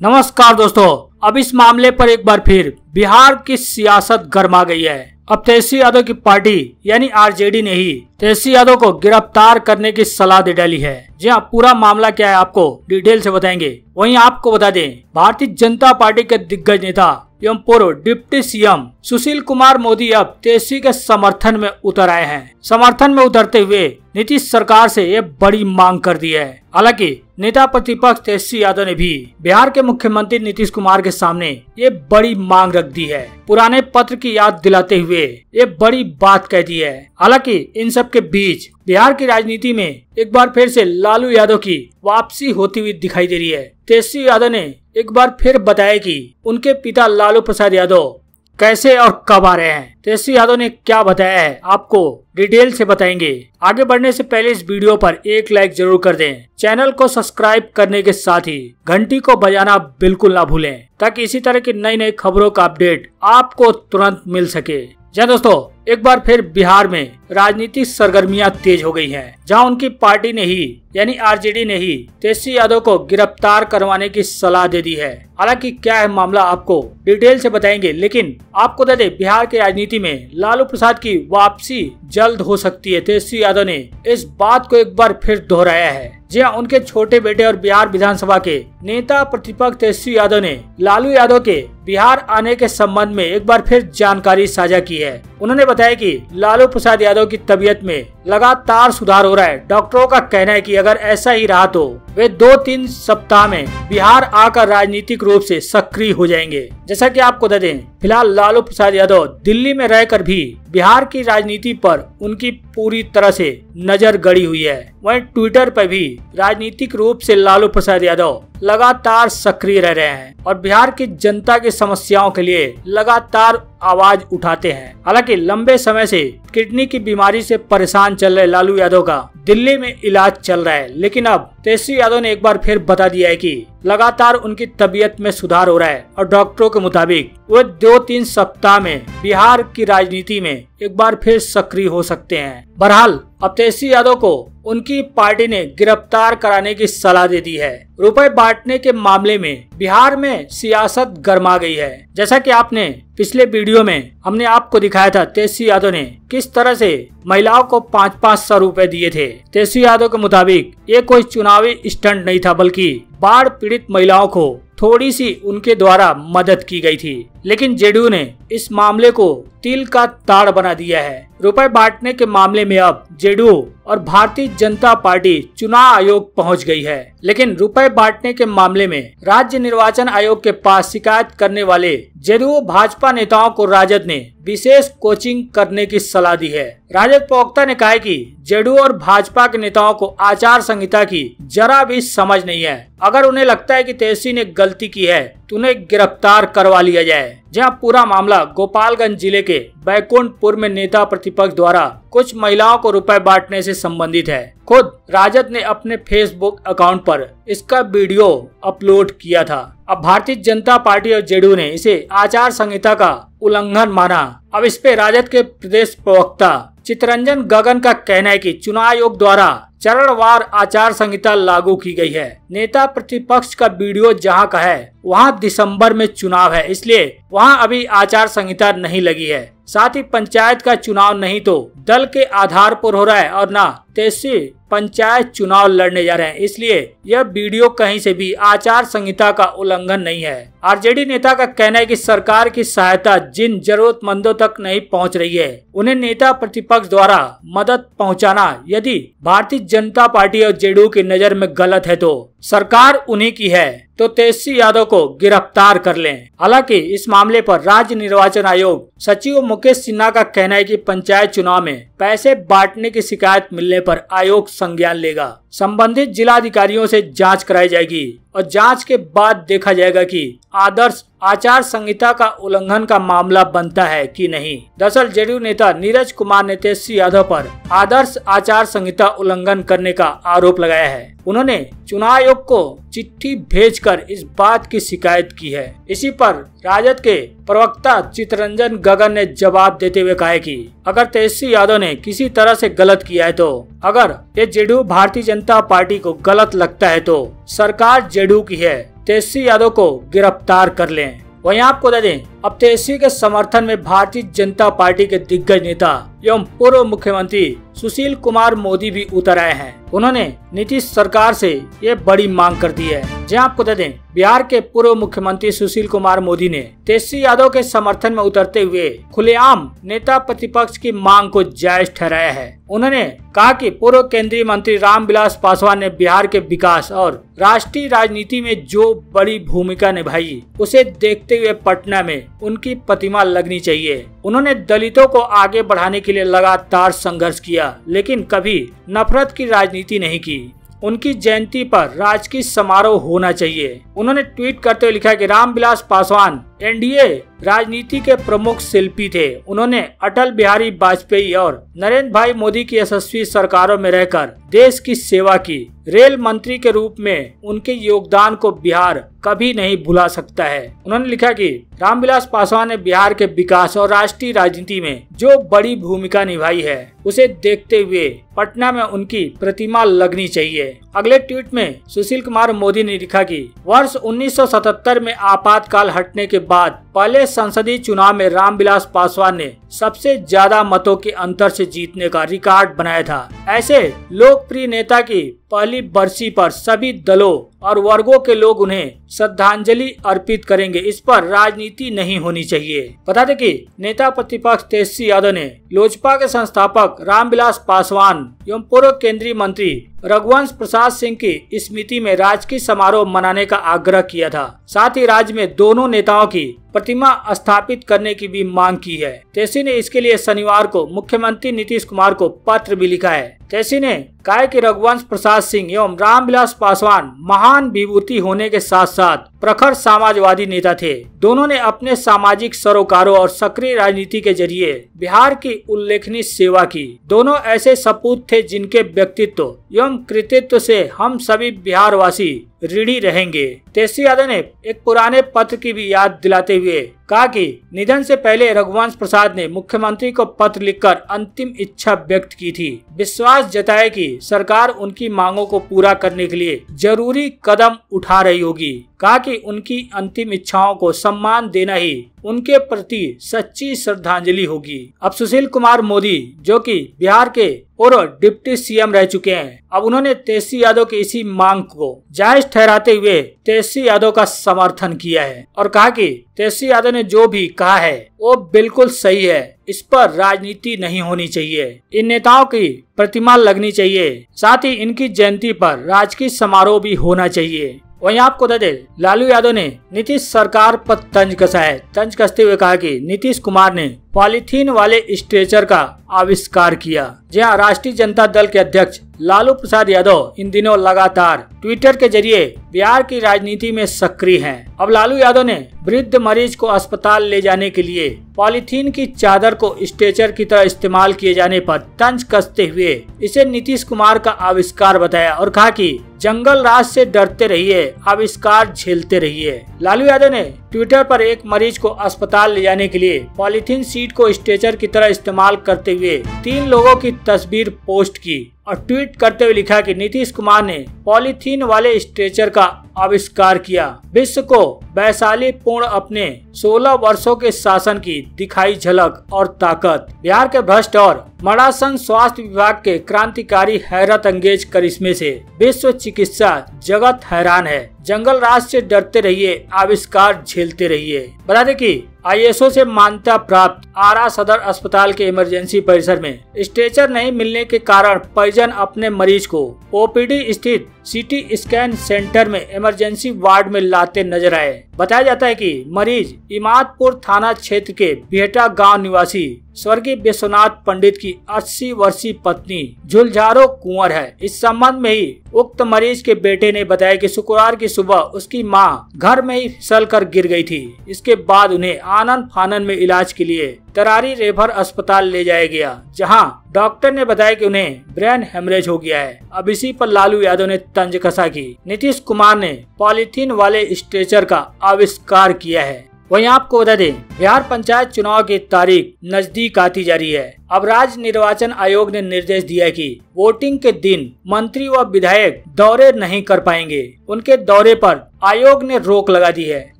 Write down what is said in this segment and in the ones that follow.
नमस्कार दोस्तों, अब इस मामले पर एक बार फिर बिहार की सियासत गर्मा गई है। अब तेजस्वी यादव की पार्टी यानी आरजेडी ने ही तेजस्वी यादव को गिरफ्तार करने की सलाह दे डाली है। जी हाँ, पूरा मामला क्या है आपको डिटेल से बताएंगे। वहीं आपको बता दें, भारतीय जनता पार्टी के दिग्गज नेता एवं पूर्व डिप्टी सीएम सुशील कुमार मोदी अब तेजस्वी के समर्थन में उतर आए हैं। समर्थन में उतरते हुए नीतीश सरकार से ये बड़ी मांग कर दी है। हालांकि नेता प्रतिपक्ष तेजस्वी यादव ने भी बिहार के मुख्यमंत्री नीतीश कुमार के सामने ये बड़ी मांग रख दी है। पुराने पत्र की याद दिलाते हुए ये बड़ी बात कह दी है। हालांकि इन सब के बीच बिहार की राजनीति में एक बार फिर से लालू यादव की वापसी होती हुई दिखाई दे रही है। तेजस्वी यादव ने एक बार फिर बताया कि उनके पिता लालू प्रसाद यादव कैसे और कब आ रहे हैं। तेजस्वी यादव ने क्या बताया है आपको डिटेल से बताएंगे। आगे बढ़ने से पहले इस वीडियो पर एक लाइक जरूर कर दें। चैनल को सब्सक्राइब करने के साथ ही घंटी को बजाना बिल्कुल ना भूलें, ताकि इसी तरह की नई नई खबरों का अपडेट आपको तुरंत मिल सके। जी दोस्तों, एक बार फिर बिहार में राजनीतिक सरगर्मियां तेज हो गई हैं, जहां उनकी पार्टी ने ही यानी आरजेडी ने ही तेजस्वी यादव को गिरफ्तार करवाने की सलाह दे दी है। हालांकि क्या है मामला आपको डिटेल से बताएंगे, लेकिन आपको बता दें बिहार की राजनीति में लालू प्रसाद की वापसी जल्द हो सकती है। तेजस्वी यादव ने इस बात को एक बार फिर दोहराया है। जी हाँ, उनके छोटे बेटे और बिहार विधानसभा के नेता प्रतिपक्ष तेजस्वी यादव ने लालू यादव के बिहार आने के संबंध में एक बार फिर जानकारी साझा की है। उन्होंने बताया कि लालू प्रसाद यादव की तबीयत में लगातार सुधार हो रहा है। डॉक्टरों का कहना है कि अगर ऐसा ही रहा तो वे 2-3 सप्ताह में बिहार आकर राजनीतिक रूप से सक्रिय हो जाएंगे। जैसा कि आपको बता दें, फिलहाल लालू प्रसाद यादव दिल्ली में रहकर भी बिहार की राजनीति पर उनकी पूरी तरह से नजर गड़ी हुई है। वहीं ट्विटर पर भी राजनीतिक रूप से लालू प्रसाद यादव लगातार सक्रिय रह रहे हैं और बिहार की जनता की समस्याओं के लिए लगातार आवाज उठाते हैं। हालांकि लंबे समय से किडनी की बीमारी से परेशान चल रहे लालू यादव का दिल्ली में इलाज चल रहा है, लेकिन अब तेजस्वी यादव ने एक बार फिर बता दिया है कि लगातार उनकी तबीयत में सुधार हो रहा है और डॉक्टरों के मुताबिक वो 2-3 सप्ताह में बिहार की राजनीति में एक बार फिर सक्रिय हो सकते हैं। बहरहाल अब तेजस्वी यादव को उनकी पार्टी ने गिरफ्तार कराने की सलाह दे दी है। रुपए बांटने के मामले में बिहार में सियासत गर्मा गई है। जैसा कि आपने पिछले वीडियो में हमने आपको दिखाया था, तेजस्वी यादव ने किस तरह से महिलाओं को 500-500 रुपए दिए थे। तेजस्वी यादव के मुताबिक ये कोई चुनावी स्टंट नहीं था, बल्कि बाढ़ पीड़ित महिलाओं को थोड़ी सी उनके द्वारा मदद की गई थी। लेकिन जेडीयू ने इस मामले को तिल का ताड़ बना दिया है। रुपए बांटने के मामले में अब जेडीयू और भारतीय जनता पार्टी चुनाव आयोग पहुंच गई है। लेकिन रुपए बांटने के मामले में राज्य निर्वाचन आयोग के पास शिकायत करने वाले जेडीयू भाजपा नेताओं को राजद ने विशेष कोचिंग करने की सलाह दी है। राजद प्रवक्ता ने कहा है कि जेडीयू और भाजपा के नेताओं को आचार संहिता की जरा भी समझ नहीं है। अगर उन्हें लगता है कि तेजस्वी ने गलती की है तो उन्हें गिरफ्तार करवा लिया जाए। जहां पूरा मामला गोपालगंज जिले के बैकुंठपुर में नेता प्रतिपक्ष द्वारा कुछ महिलाओं को रुपए बांटने से संबंधित है। खुद राजद ने अपने फेसबुक अकाउंट पर इसका वीडियो अपलोड किया था। अब भारतीय जनता पार्टी और जेडीयू ने इसे आचार संहिता का उल्लंघन माना। अब इस पे राजद के प्रदेश प्रवक्ता चितरंजन गगन का कहना है कि चुनाव आयोग द्वारा चरणवार आचार संहिता लागू की गई है। नेता प्रतिपक्ष का वीडियो जहां का है वहां दिसंबर में चुनाव है, इसलिए वहां अभी आचार संहिता नहीं लगी है। साथ ही पंचायत का चुनाव नहीं तो दल के आधार पर हो रहा है और ना तेजस्वी पंचायत चुनाव लड़ने जा रहे हैं, इसलिए यह वीडियो कहीं से भी आचार संहिता का उल्लंघन नहीं है। आरजेडी नेता का कहना है कि सरकार की सहायता जिन जरूरतमंदों तक नहीं पहुंच रही है, उन्हें नेता प्रतिपक्ष द्वारा मदद पहुंचाना यदि भारतीय जनता पार्टी और जेडीयू की नजर में गलत है तो सरकार उन्हीं की है, तो तेजस्वी यादव को गिरफ्तार कर लें। हालांकि इस मामले पर राज्य निर्वाचन आयोग सचिव मुकेश सिन्हा का कहना है कि पंचायत चुनाव में पैसे बांटने की शिकायत मिलने पर आयोग संज्ञान लेगा। संबंधित जिला अधिकारियों से जांच कराई जाएगी और जांच के बाद देखा जाएगा कि आदर्श आचार संहिता का उल्लंघन का मामला बनता है कि नहीं। दरअसल जेडीयू नेता नीरज कुमार ने तेजस्वी यादव पर आदर्श आचार संहिता उल्लंघन करने का आरोप लगाया है। उन्होंने चुनाव आयोग को चिट्ठी भेजकर इस बात की शिकायत की है। इसी पर राजद के प्रवक्ता चितरंजन गगन ने जवाब देते हुए कहा है कि अगर तेजस्वी यादव ने किसी तरह से गलत किया है तो अगर ये जेडीयू भारतीय जनता पार्टी को गलत लगता है तो सरकार जेडीयू की है, तेजस्वी यादव को गिरफ्तार कर लें। वहीं आपको बता दें, अब तेजस्वी के समर्थन में भारतीय जनता पार्टी के दिग्गज नेता एवं पूर्व मुख्यमंत्री सुशील कुमार मोदी भी उतर आए हैं। उन्होंने नीतीश सरकार से ये बड़ी मांग कर दी है। जहां आपको बता दें, बिहार के पूर्व मुख्यमंत्री सुशील कुमार मोदी ने तेजस्वी यादव के समर्थन में उतरते हुए खुलेआम नेता प्रतिपक्ष की मांग को जायज ठहराया है। उन्होंने कहा कि पूर्व केंद्रीय मंत्री रामविलास पासवान ने बिहार के विकास और राष्ट्रीय राजनीति में जो बड़ी भूमिका निभाई, उसे देखते हुए पटना में उनकी प्रतिमा लगनी चाहिए। उन्होंने दलितों को आगे बढ़ाने के लिए लगातार संघर्ष किया, लेकिन कभी नफरत की राजनीति नहीं की। उनकी जयंती पर राजकीय समारोह होना चाहिए। उन्होंने ट्वीट करते हुए लिखा कि रामविलास पासवान एनडीए राजनीति के प्रमुख शिल्पी थे। उन्होंने अटल बिहारी वाजपेयी और नरेंद्र भाई मोदी की यशस्वी सरकारों में रहकर देश की सेवा की। रेल मंत्री के रूप में उनके योगदान को बिहार कभी नहीं भुला सकता है। उन्होंने लिखा कि रामविलास पासवान ने बिहार के विकास और राष्ट्रीय राजनीति में जो बड़ी भूमिका निभाई है, उसे देखते हुए पटना में उनकी प्रतिमा लगनी चाहिए। अगले ट्वीट में सुशील कुमार मोदी ने लिखा कि वर्ष 1977 में आपातकाल हटने के बाद पहले संसदीय चुनाव में रामविलास पासवान ने सबसे ज्यादा मतों के अंतर से जीतने का रिकॉर्ड बनाया था। ऐसे लोकप्रिय नेता की पहली बरसी पर सभी दलों और वर्गों के लोग उन्हें श्रद्धांजलि अर्पित करेंगे। इस पर राजनीति नहीं होनी चाहिए। बता दें कि नेता प्रतिपक्ष तेजस्वी यादव ने लोजपा के संस्थापक रामविलास पासवान एवं पूर्व केंद्रीय मंत्री रघुवंश प्रसाद सिंह की स्मृति में राजकीय समारोह मनाने का आग्रह किया था। साथ ही राज्य में दोनों नेताओं की प्रतिमा स्थापित करने की भी मांग की है। तेजस्वी ने इसके लिए शनिवार को मुख्यमंत्री नीतीश कुमार को पत्र भी लिखा है। तेजस्वी ने कहा कि रघुवंश प्रसाद सिंह एवं रामविलास पासवान महान विभूति होने के साथ साथ प्रखर समाजवादी नेता थे। दोनों ने अपने सामाजिक सरोकारों और सक्रिय राजनीति के जरिए बिहार की उल्लेखनीय सेवा की। दोनों ऐसे सपूत थे जिनके व्यक्तित्व एवं कृतित्व से हम सभी बिहारवासी ऋणी रहेंगे। तेजस्वी यादव ने एक पुराने पत्र की भी याद दिलाते हुए कहा कि निधन से पहले रघुवंश प्रसाद ने मुख्यमंत्री को पत्र लिखकर अंतिम इच्छा व्यक्त की थी। विश्वास जताया कि सरकार उनकी मांगों को पूरा करने के लिए जरूरी कदम उठा रही होगी। कहा कि उनकी अंतिम इच्छाओं को सम्मान देना ही उनके प्रति सच्ची श्रद्धांजलि होगी। अब सुशील कुमार मोदी, जो कि बिहार के पूर्व डिप्टी सीएम रह चुके हैं, अब उन्होंने तेजस्वी यादव की इसी मांग को जायज ठहराते हुए तेजस्वी यादव का समर्थन किया है और कहा कि तेजस्वी यादव ने जो भी कहा है वो बिल्कुल सही है। इस पर राजनीति नहीं होनी चाहिए। इन नेताओं की प्रतिमा लगनी चाहिए। साथ ही इनकी जयंती पर राजकीय समारोह भी होना चाहिए। वहीं आपको बता दें, लालू यादव ने नीतीश सरकार पर तंज कसा है। तंज कसते हुए कहा कि नीतीश कुमार ने पॉलीथीन वाले स्ट्रेचर का आविष्कार किया। जहां राष्ट्रीय जनता दल के अध्यक्ष लालू प्रसाद यादव इन दिनों लगातार ट्विटर के जरिए बिहार की राजनीति में सक्रिय हैं। अब लालू यादव ने वृद्ध मरीज को अस्पताल ले जाने के लिए पॉलीथीन की चादर को स्ट्रेचर की तरह इस्तेमाल किए जाने पर तंज कसते हुए इसे नीतीश कुमार का आविष्कार बताया और कहा कि जंगल राज से डरते रहिए, आविष्कार झेलते रहिए। लालू यादव ने ट्विटर पर एक मरीज को अस्पताल ले जाने के लिए पॉलीथीन सीट को स्ट्रेचर की तरह इस्तेमाल करते हुए 3 लोगों की तस्वीर पोस्ट की और ट्वीट करते हुए लिखा कि नीतीश कुमार ने पॉलीथीन वाले स्ट्रेचर का आविष्कार किया। विश्व को वैशाली पूर्ण अपने 16 वर्षों के शासन की दिखाई झलक और ताकत। बिहार के भ्रष्ट और मड़ासन स्वास्थ्य विभाग के क्रांतिकारी हैरत अंगेज करिश्मे से विश्व चिकित्सा जगत हैरान है। जंगल राज से डरते रहिए, आविष्कार झेलते रहिए। बता दें कि आईएसओ से मान्यता प्राप्त आरा सदर अस्पताल के इमरजेंसी परिसर में स्ट्रेचर नहीं मिलने के कारण परिजन अपने मरीज को ओपीडी स्थित सिटी स्कैन सेंटर में इमरजेंसी वार्ड में लाते नजर आए। बताया जाता है कि मरीज इमादपुर थाना क्षेत्र के बिहटा गांव निवासी स्वर्गीय विश्वनाथ पंडित की 80 वर्षीय पत्नी झुलझारो कुंवर है। इस संबंध में ही उक्त मरीज के बेटे ने बताया कि शुक्रवार की सुबह उसकी मां घर में ही फिसल कर गिर गई थी। इसके बाद उन्हें आनन फानन में इलाज के लिए तरारी रेफर अस्पताल ले जाया गया, जहां डॉक्टर ने बताया कि उन्हें ब्रेन हेमरेज हो गया है। अब इसी पर लालू यादव ने तंज कसा कि नीतीश कुमार ने पॉलीथीन वाले स्ट्रेचर का आविष्कार किया है। वहीं आपको बता दें, बिहार पंचायत चुनाव की तारीख नजदीक आती जा रही है। अब राज्य निर्वाचन आयोग ने निर्देश दिया है कि वोटिंग के दिन मंत्री व विधायक दौरे नहीं कर पाएंगे। उनके दौरे पर आयोग ने रोक लगा दी है।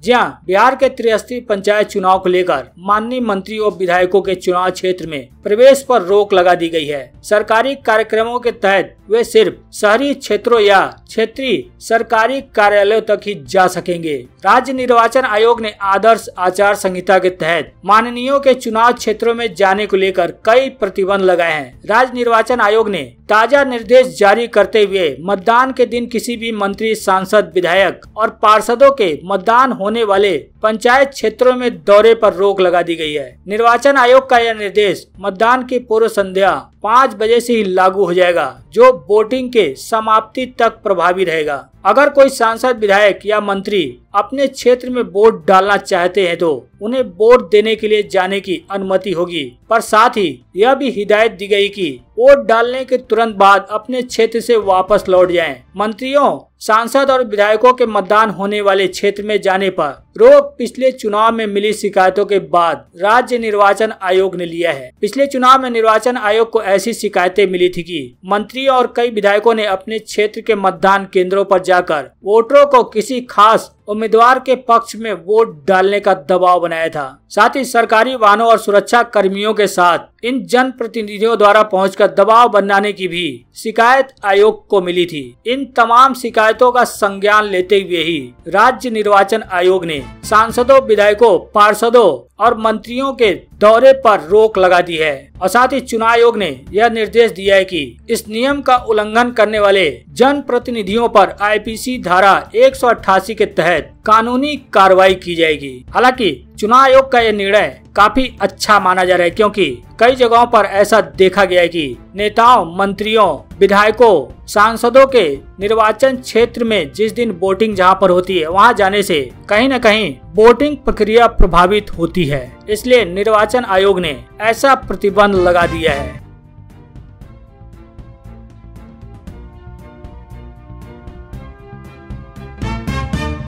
जहां बिहार के 63 पंचायत चुनाव को लेकर माननीय मंत्रियों और विधायकों के चुनाव क्षेत्र में प्रवेश पर रोक लगा दी गई है। सरकारी कार्यक्रमों के तहत वे सिर्फ शहरी क्षेत्रों या क्षेत्रीय सरकारी कार्यालयों तक ही जा सकेंगे। राज्य निर्वाचन आयोग ने आदर्श आचार संहिता के तहत माननीयों के चुनाव क्षेत्रों में जाने को लेकर कई प्रतिबंध लगाए हैं। राज्य निर्वाचन आयोग ने ताजा निर्देश जारी करते हुए मतदान के दिन किसी भी मंत्री, सांसद, विधायक और पार्षदों के मतदान होने वाले पंचायत क्षेत्रों में दौरे पर रोक लगा दी गई है। निर्वाचन आयोग का यह निर्देश मतदान की पूर्व संध्या 5 बजे से ही लागू हो जाएगा, जो वोटिंग के समाप्ति तक प्रभावी रहेगा। अगर कोई सांसद, विधायक या मंत्री अपने क्षेत्र में वोट डालना चाहते हैं तो उन्हें वोट देने के लिए जाने की अनुमति होगी, पर साथ ही यह भी हिदायत दी गई कि वोट डालने के तुरंत बाद अपने क्षेत्र से वापस लौट जाएं। मंत्रियों, सांसद और विधायकों के मतदान होने वाले क्षेत्र में जाने पर रोक पिछले चुनाव में मिली शिकायतों के बाद राज्य निर्वाचन आयोग ने लिया है। पिछले चुनाव में निर्वाचन आयोग को ऐसी शिकायतें मिली थी कि मंत्रियों और कई विधायकों ने अपने क्षेत्र के मतदान केंद्रों पर जाकर वोटरों को किसी खास उम्मीदवार के पक्ष में वोट डालने का दबाव बनाया था। साथ ही सरकारी वाहनों और सुरक्षा कर्मियों के साथ इन जन प्रतिनिधियों द्वारा पहुंचकर दबाव बनाने की भी शिकायत आयोग को मिली थी। इन तमाम शिकायतों का संज्ञान लेते हुए ही राज्य निर्वाचन आयोग ने सांसदों, विधायकों, पार्षदों और मंत्रियों के दौरे पर रोक लगा दी है। और साथ ही चुनाव आयोग ने यह निर्देश दिया है कि इस नियम का उल्लंघन करने वाले जन प्रतिनिधियों पर आईपीसी धारा 188 के तहत कानूनी कार्रवाई की जाएगी। हालांकि चुनाव आयोग का यह निर्णय काफी अच्छा माना जा रहा है, क्योंकि कई जगहों पर ऐसा देखा गया है कि नेताओं, मंत्रियों, विधायकों, सांसदों के निर्वाचन क्षेत्र में जिस दिन वोटिंग जहां पर होती है वहां जाने से कहीं न कहीं वोटिंग प्रक्रिया प्रभावित होती है। इसलिए निर्वाचन आयोग ने ऐसा प्रतिबंध लगा दिया है।